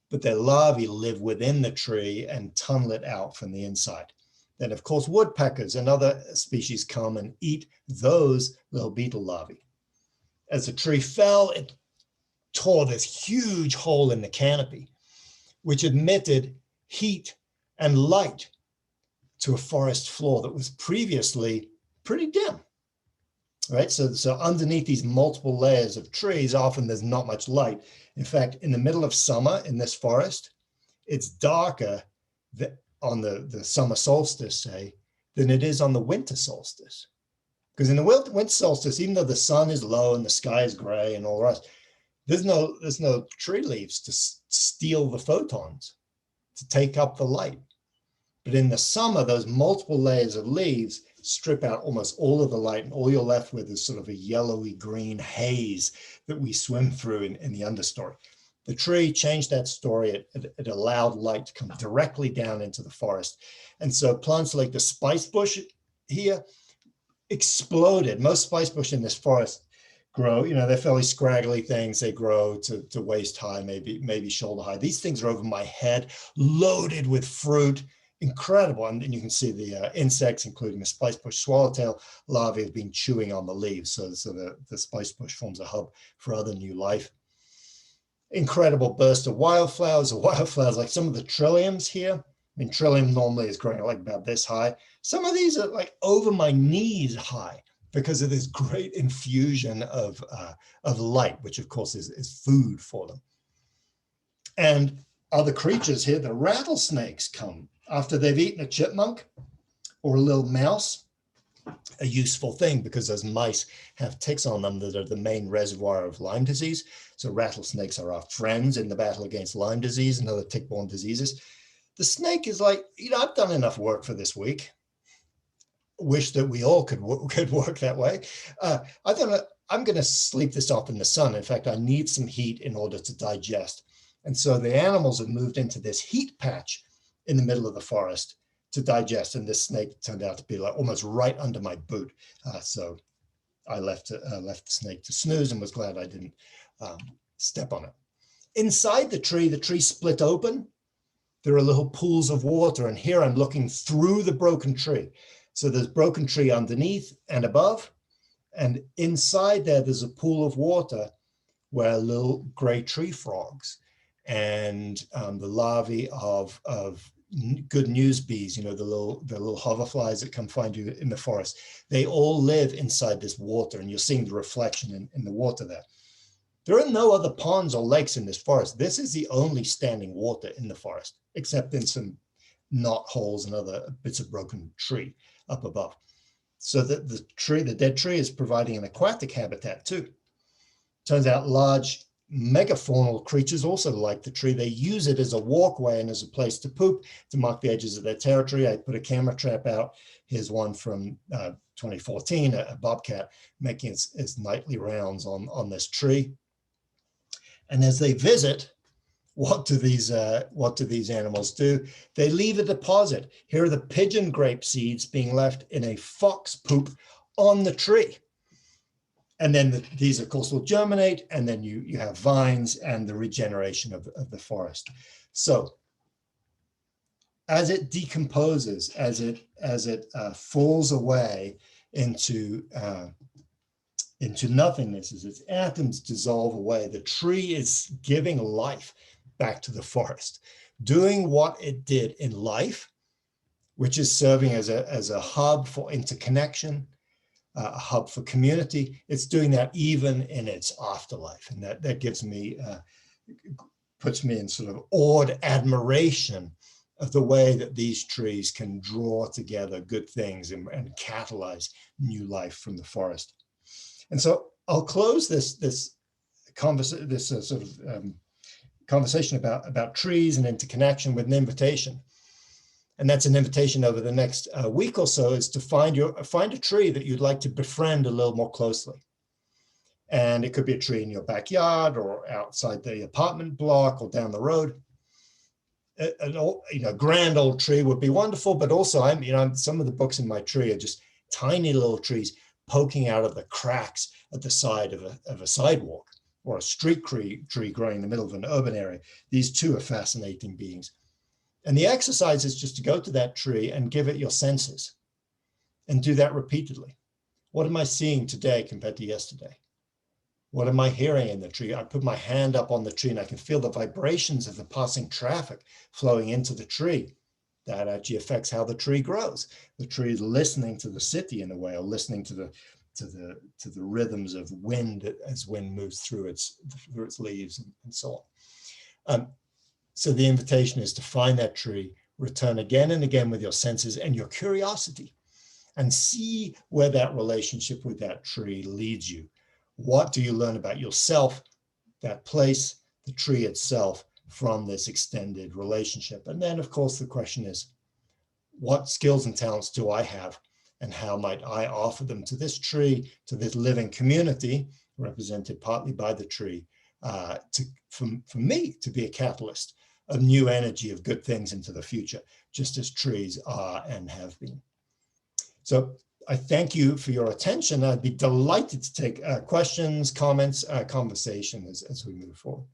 B: But their larvae live within the tree and tunnel it out from the inside. Then, of course, woodpeckers and other species come and eat those little beetle larvae. As the tree fell, it tore this huge hole in the canopy, which admitted heat and light to a forest floor that was previously pretty dim. Right, so underneath these multiple layers of trees, often there's not much light. In fact, in the middle of summer in this forest, it's darker on the summer solstice, say, than it is on the winter solstice. Because in the winter solstice, even though the sun is low and the sky is gray and all the rest, there's no tree leaves to steal the photons, to take up the light. But in the summer, those multiple layers of leaves strip out almost all of the light, and all you're left with is sort of a yellowy green haze that we swim through in the understory. The tree changed that story. It allowed light to come directly down into the forest. And so plants like the spice bush here exploded. Most spice bush in this forest grow, they're fairly scraggly things. They grow to waist high, maybe shoulder high. These things are over my head, loaded with fruit, incredible. And you can see the insects, including the spice bush swallowtail larvae, have been chewing on the leaves. So the spice bush forms a hub for other new life. Incredible burst of wildflowers. The wildflowers, like some of the trilliums here. I mean, trillium normally is growing like about this high. Some of these are like over my knees high because of this great infusion of light, which of course is food for them. And other creatures here, the rattlesnakes come after they've eaten a chipmunk or a little mouse, a useful thing because those mice have ticks on them that are the main reservoir of Lyme disease. So rattlesnakes are our friends in the battle against Lyme disease and other tick-borne diseases. The snake is like, I've done enough work for this week. Wish that we all could work that way. I'm going to sleep this off in the sun. In fact, I need some heat in order to digest. And so the animals have moved into this heat patch in the middle of the forest to digest. And this snake turned out to be like almost right under my boot. So I left the snake to snooze and was glad I didn't step on it. Inside the tree split open. There are little pools of water. And here I'm looking through the broken tree. So there's broken tree underneath and above. And inside there's a pool of water where little gray tree frogs and the larvae of good news bees, the little hoverflies that come find you in the forest, they all live inside this water, and you're seeing the reflection in the water there. There are no other ponds or lakes in this forest. This is the only standing water in the forest, except in some knot holes and other bits of broken tree up above. So that the dead tree is providing an aquatic habitat too. Turns out large megafaunal creatures also like the tree. They use it as a walkway and as a place to poop, to mark the edges of their territory. I put a camera trap out. Here's one from 2014, a bobcat making its nightly rounds on this tree. And as they visit, what do these animals do? They leave a deposit. Here are the pigeon grape seeds being left in a fox poop on the tree. And then these, of course, will germinate, and then you have vines and the regeneration of the forest. So as it decomposes, as it falls away into nothingness, as its atoms dissolve away, the tree is giving life back to the forest, doing what it did in life, which is serving as a hub for interconnection, a hub for community. It's doing that even in its afterlife. And that gives me, puts me in sort of awed admiration of the way that these trees can draw together good things and catalyze new life from the forest. And so I'll close this conversation about trees and interconnection with an invitation. And that's an invitation over the next week or so, is to find a tree that you'd like to befriend a little more closely. And it could be a tree in your backyard or outside the apartment block or down the road. A grand old tree would be wonderful, but also some of the books in my tree are just tiny little trees poking out of the cracks at the side of a sidewalk, or a street tree growing in the middle of an urban area. These two are fascinating beings. And the exercise is just to go to that tree and give it your senses and do that repeatedly. What am I seeing today compared to yesterday? What am I hearing in the tree? I put my hand up on the tree and I can feel the vibrations of the passing traffic flowing into the tree. That actually affects how the tree grows. The tree is listening to the city in a way, or listening to the rhythms of wind as wind moves through its leaves and so on. So the invitation is to find that tree, return again and again with your senses and your curiosity, and see where that relationship with that tree leads you. What do you learn about yourself, that place, the tree itself, from this extended relationship? And then, of course, the question is, what skills and talents do I have, and how might I offer them to this tree, to this living community, represented partly by the tree, for me to be a catalyst of new energy, of good things into the future, just as trees are and have been. So I thank you for your attention. I'd be delighted to take questions, comments, conversation as we move forward.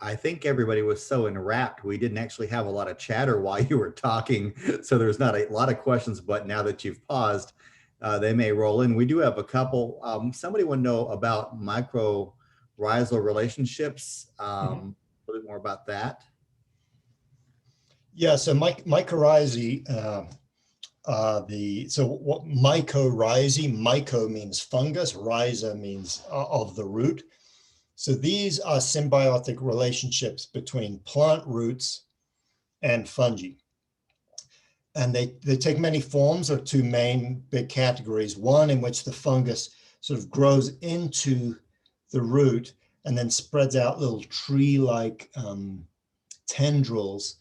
A: I think everybody was so enwrapped, we didn't actually have a lot of chatter while you were talking. So there's not a lot of questions, but now that you've paused, they may roll in. We do have a couple. Somebody would know about mycorrhizal relationships. A little bit more about that.
B: Yeah, so mycorrhizae, so what mycorrhizae, myco means fungus, rhiza means of the root. So these are symbiotic relationships between plant roots and fungi. And they take many forms, or two main big categories. One in which the fungus sort of grows into the root and then spreads out little tree-like tendrils.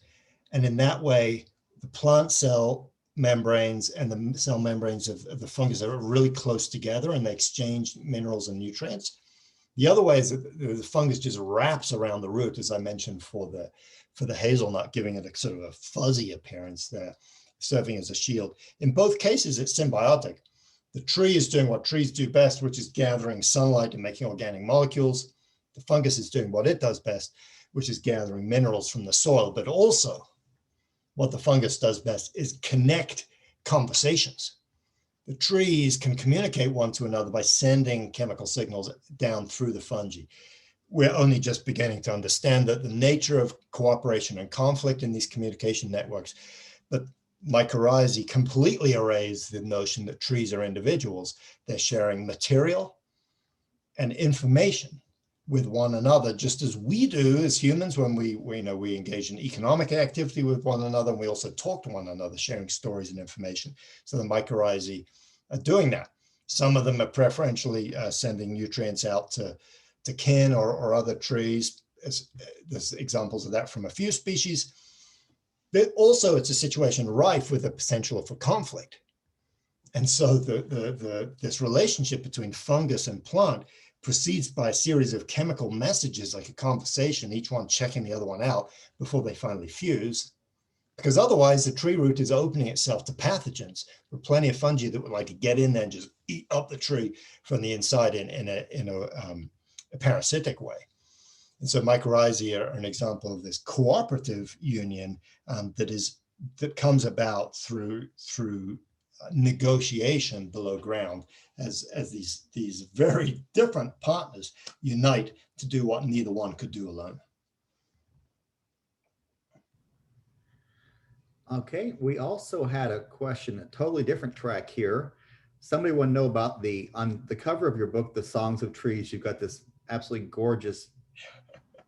B: And in that way, the plant cell membranes and the cell membranes of the fungus are really close together, and they exchange minerals and nutrients. The other way is that the fungus just wraps around the root, as I mentioned, for the hazelnut, giving it a sort of a fuzzy appearance there, serving as a shield. In both cases, it's symbiotic. The tree is doing what trees do best, which is gathering sunlight and making organic molecules. The fungus is doing what it does best, which is gathering minerals from the soil. But also, what the fungus does best is connect conversations. The trees can communicate one to another by sending chemical signals down through the fungi. We're only just beginning to understand that the nature of cooperation and conflict in these communication networks, but mycorrhizae completely erase the notion that trees are individuals. They're sharing material and information with one another, just as we do as humans when we engage in economic activity with one another, and we also talk to one another, sharing stories and information. So the mycorrhizae are doing that. Some of them are preferentially sending nutrients out to kin or other trees. There's examples of that from a few species. But also, it's a situation rife with the potential for conflict. And so this relationship between fungus and plant proceeds by a series of chemical messages, like a conversation, each one checking the other one out before they finally fuse. Because otherwise, the tree root is opening itself to pathogens. There are plenty of fungi that would like to get in there and just eat up the tree from the inside in a parasitic way. And so mycorrhizae are an example of this cooperative union that comes about through negotiation below ground, as these very different partners unite to do what neither one could do alone.
A: Okay, we also had a question, a totally different track here. Somebody want to know about on the cover of your book, The Songs of Trees, you've got this absolutely gorgeous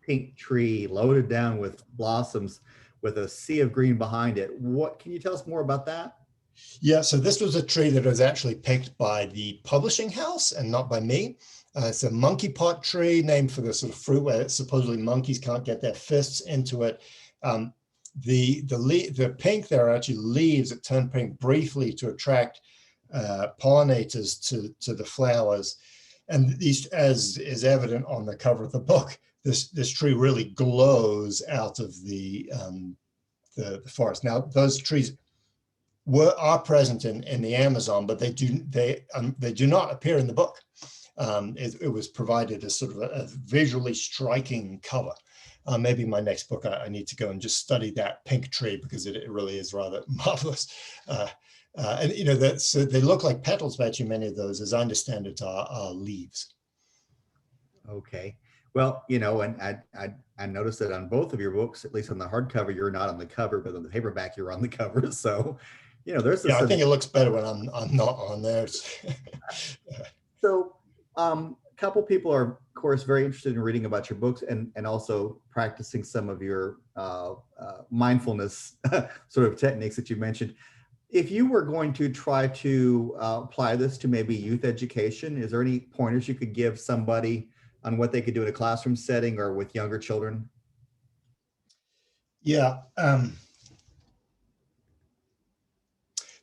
A: pink tree loaded down with blossoms with a sea of green behind it. What can you tell us more about that?
B: Yeah, so this was a tree that was actually picked by the publishing house and not by me. It's a monkey pot tree named for the sort of fruit where supposedly monkeys can't get their fists into it. The pink, there are actually leaves that turn pink briefly to attract pollinators to the flowers. And these, as is evident on the cover of the book, this tree really glows out of the forest. Now, those trees are present in the Amazon, but they do not appear in the book. It was provided as sort of a visually striking cover. Maybe my next book, I need to go and just study that pink tree, because it really is rather marvelous. And so they look like petals, but actually many of those, as I understand it, are leaves.
A: Okay. Well, and I noticed that on both of your books, at least on the hardcover, you're not on the cover, but on the paperback, you're on the cover. So, there's this.
B: Yeah, I think it looks better when I'm not on there.
A: So, a couple people are, of course, very interested in reading about your books and also practicing some of your mindfulness sort of techniques that you mentioned. If you were going to try to apply this to maybe youth education, is there any pointers you could give somebody on what they could do in a classroom setting or with younger children?
B: Yeah.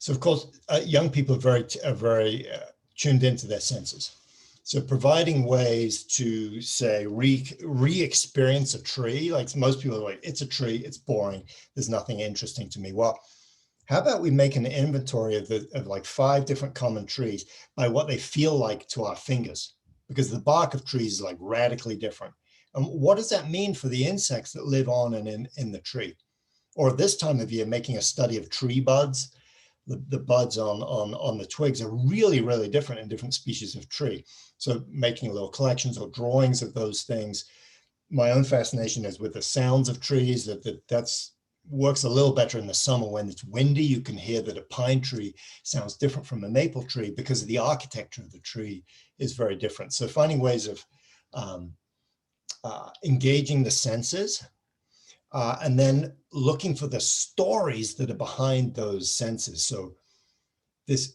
B: So of course, young people are very tuned into their senses. So providing ways to say re-experience a tree, like most people are like, it's a tree, it's boring, there's nothing interesting to me. Well, how about we make an inventory of like 5 different common trees by what they feel like to our fingers, because the bark of trees is like radically different. And what does that mean for the insects that live on and in the tree? Or this time of year, making a study of tree buds. The buds on the twigs are really, really different in different species of tree. So making little collections or drawings of those things. My own fascination is with the sounds of trees. That's works a little better in the summer when it's windy. You can hear that a pine tree sounds different from a maple tree because the architecture of the tree is very different. So finding ways of engaging the senses, and then looking for the stories that are behind those senses. So this,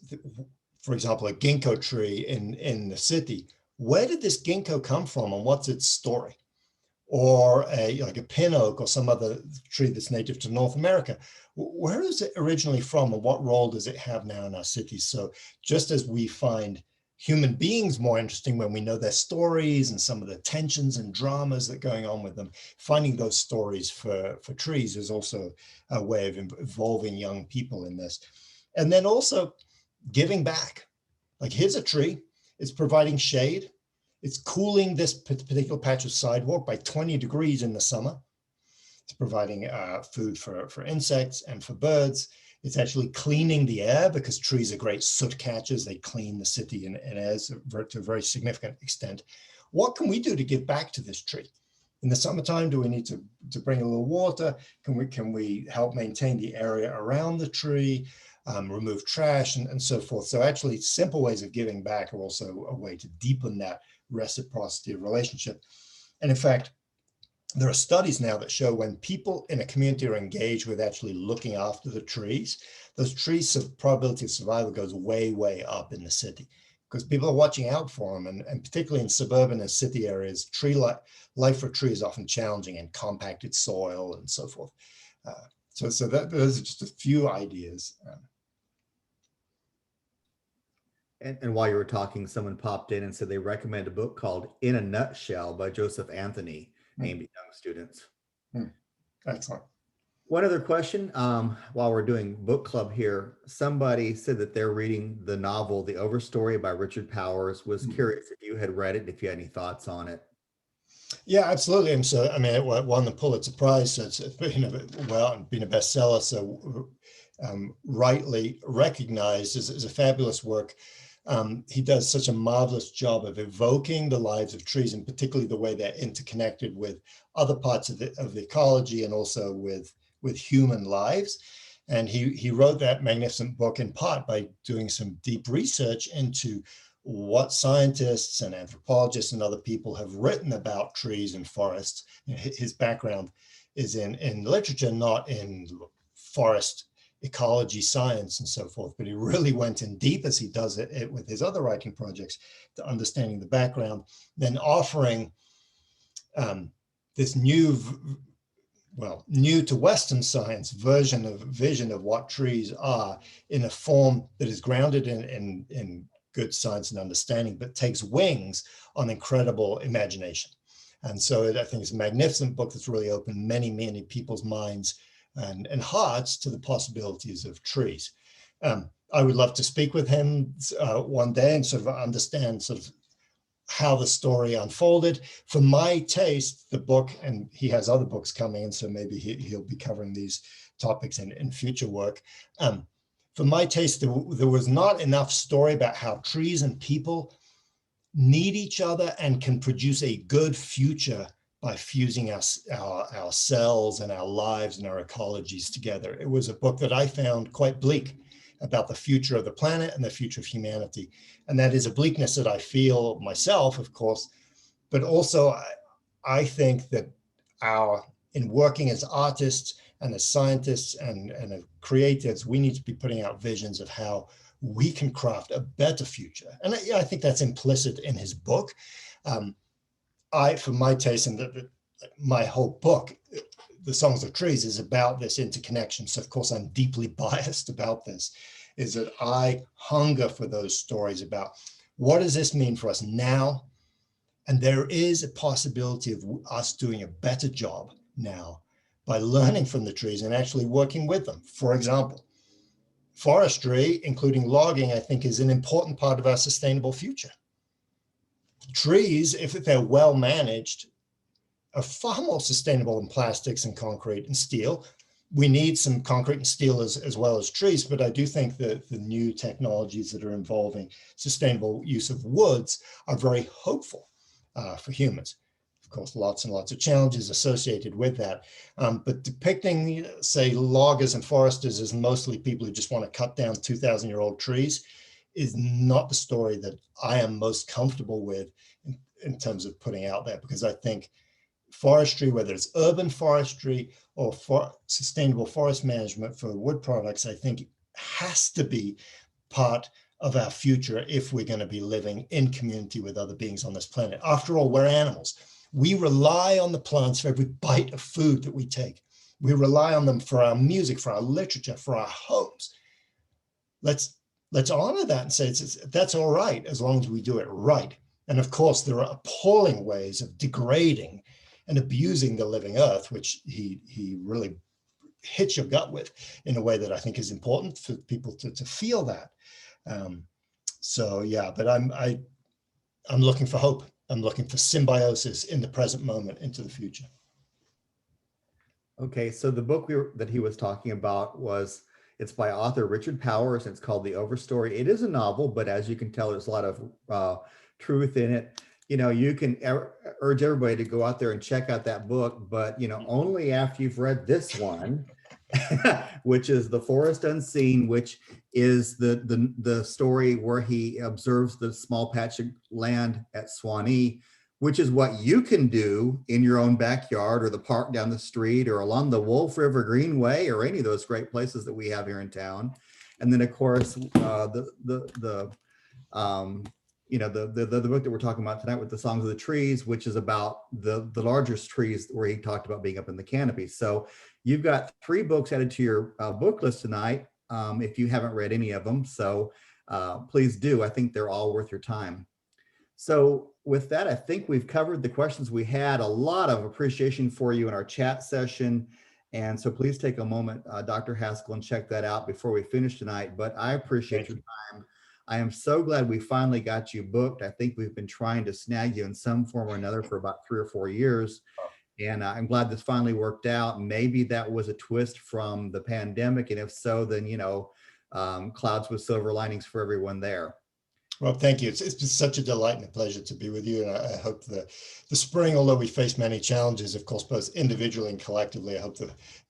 B: for example, a ginkgo tree in the city, where did this ginkgo come from and what's its story? Or like a pin oak or some other tree that's native to North America, where is it originally from and what role does it have now in our cities? So just as we find human beings more interesting when we know their stories and some of the tensions and dramas that are going on with them, finding those stories for trees is also a way of involving young people in this. And then also giving back. Like, here's a tree, it's providing shade, it's cooling this particular patch of sidewalk by 20 degrees in the summer. It's providing food for insects and for birds. It's actually cleaning the air because trees are great soot catchers. They clean the city and air to a very significant extent. What can we do to give back to this tree? In the summertime, do we need to bring a little water? Can we help maintain the area around the tree, remove trash and so forth? So actually simple ways of giving back are also a way to deepen that reciprocity of relationship. And in fact, there are studies now that show when people in a community are engaged with actually looking after the trees, those trees' probability of survival goes way, way up in the city because people are watching out for them. And particularly in suburban and city areas, life for a tree is often challenging in compacted soil and so forth. So those are just a few ideas.
A: And while you were talking, someone popped in and said they recommend a book called In a Nutshell by Joseph Anthony, aimed at young students.
B: Excellent.
A: One other question, while we're doing book club here, somebody said that they're reading the novel, The Overstory by Richard Powers. Was curious if you had read it, if you had any thoughts on it.
B: Yeah, absolutely. And so, I mean, it won the Pulitzer Prize, so it's been been a bestseller, so rightly recognized as a fabulous work. He does such a marvelous job of evoking the lives of trees, and particularly the way they're interconnected with other parts of the ecology and also with human lives. And he wrote that magnificent book in part by doing some deep research into what scientists and anthropologists and other people have written about trees and forests. His background is in literature, not in forest ecology science and so forth, but he really went in deep, as he does it with his other writing projects, to understanding the background, then offering this new to Western science vision of what trees are in a form that is grounded in good science and understanding, but takes wings on incredible imagination. And so I think it's a magnificent book that's really opened many, many people's minds and hearts to the possibilities of trees. I would love to speak with him one day and sort of understand sort of how the story unfolded. For my taste, the book, and he has other books coming, and so maybe he'll be covering these topics in future work. For my taste, there was not enough story about how trees and people need each other and can produce a good future by fusing our cells and our lives and our ecologies together. It was a book that I found quite bleak about the future of the planet and the future of humanity. And that is a bleakness that I feel myself, of course, but also I think that in working as artists and as scientists and as creatives, we need to be putting out visions of how we can craft a better future. And I think that's implicit in his book. For my taste, and my whole book, the Songs of Trees is about this interconnection. So of course I'm deeply biased about this, is that I hunger for those stories about what does this mean for us now? And there is a possibility of us doing a better job now by learning from the trees and actually working with them. For example, forestry, including logging, I think is an important part of our sustainable future. Trees, if they're well managed, are far more sustainable than plastics and concrete and steel. We need some concrete and steel as well as trees, but I do think that the new technologies that are involving sustainable use of woods are very hopeful for humans. Of course, lots and lots of challenges associated with that. But depicting, say, loggers and foresters as mostly people who just want to cut down 2,000-year-old trees is not the story that I am most comfortable with in terms of putting out there, because I think forestry, whether it's urban forestry or for sustainable forest management for wood products, I think has to be part of our future if we're going to be living in community with other beings on this planet. After all, we're animals. We rely on the plants for every bite of food that we take. We rely on them for our music, for our literature, for our homes. Let's honor that and say that's all right as long as we do it right. And of course, there are appalling ways of degrading and abusing the living earth, which he really hits your gut with in a way that I think is important for people to feel that. So yeah, but I'm looking for hope. I'm looking for symbiosis in the present moment into the future.
A: Okay, so the book that he was talking about it's by author Richard Powers, and it's called The Overstory. It is a novel, but as you can tell, there's a lot of truth in it. You can urge everybody to go out there and check out that book, but only after you've read this one, which is The Forest Unseen, which is the story where he observes the small patch of land at Sewanee, which is what you can do in your own backyard or the park down the street or along the Wolf River Greenway or any of those great places that we have here in town. And then of course, the book that we're talking about tonight with the Songs of the Trees, which is about the largest trees where he talked about being up in the canopy. So you've got 3 books added to your book list tonight if you haven't read any of them. So please do. I think they're all worth your time. So with that, I think we've covered the questions we had. A lot of appreciation for you in our chat session. And so please take a moment, Dr. Haskell, and check that out before we finish tonight. But I appreciate your time. I am so glad we finally got you booked. I think we've been trying to snag you in some form or another for about 3 or 4 years. And I'm glad this finally worked out. Maybe that was a twist from the pandemic. And if so, then, clouds with silver linings for everyone there.
B: Well, thank you. It's been such a delight and a pleasure to be with you. And I hope the spring, although we face many challenges, of course, both individually and collectively, I hope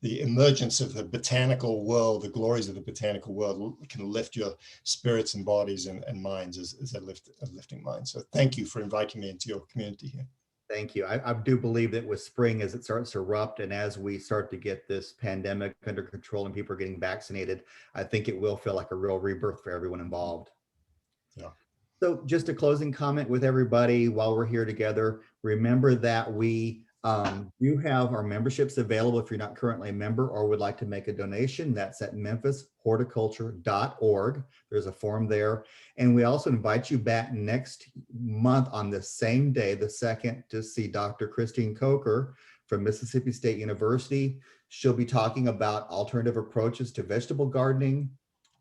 B: the emergence of the botanical world, the glories of the botanical world can lift your spirits and bodies and minds as a lifting mind. So thank you for inviting me into your community here.
A: Thank you. I do believe that with spring, as it starts to erupt and as we start to get this pandemic under control and people are getting vaccinated, I think it will feel like a real rebirth for everyone involved.
B: Yeah.
A: So just a closing comment with everybody while we're here together. Remember that we do have our memberships available if you're not currently a member or would like to make a donation. That's at memphishorticulture.org. There's a form there. And we also invite you back next month on the same day, the 2nd, to see Dr. Christine Coker from Mississippi State University. She'll be talking about alternative approaches to vegetable gardening,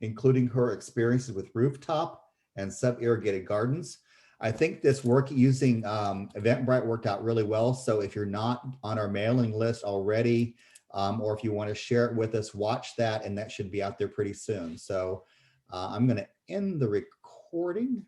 A: including her experiences with rooftop and sub-irrigated gardens. I think this work using Eventbrite worked out really well. So if you're not on our mailing list already, or if you want to share it with us, watch that, and that should be out there pretty soon. So I'm going to end the recording.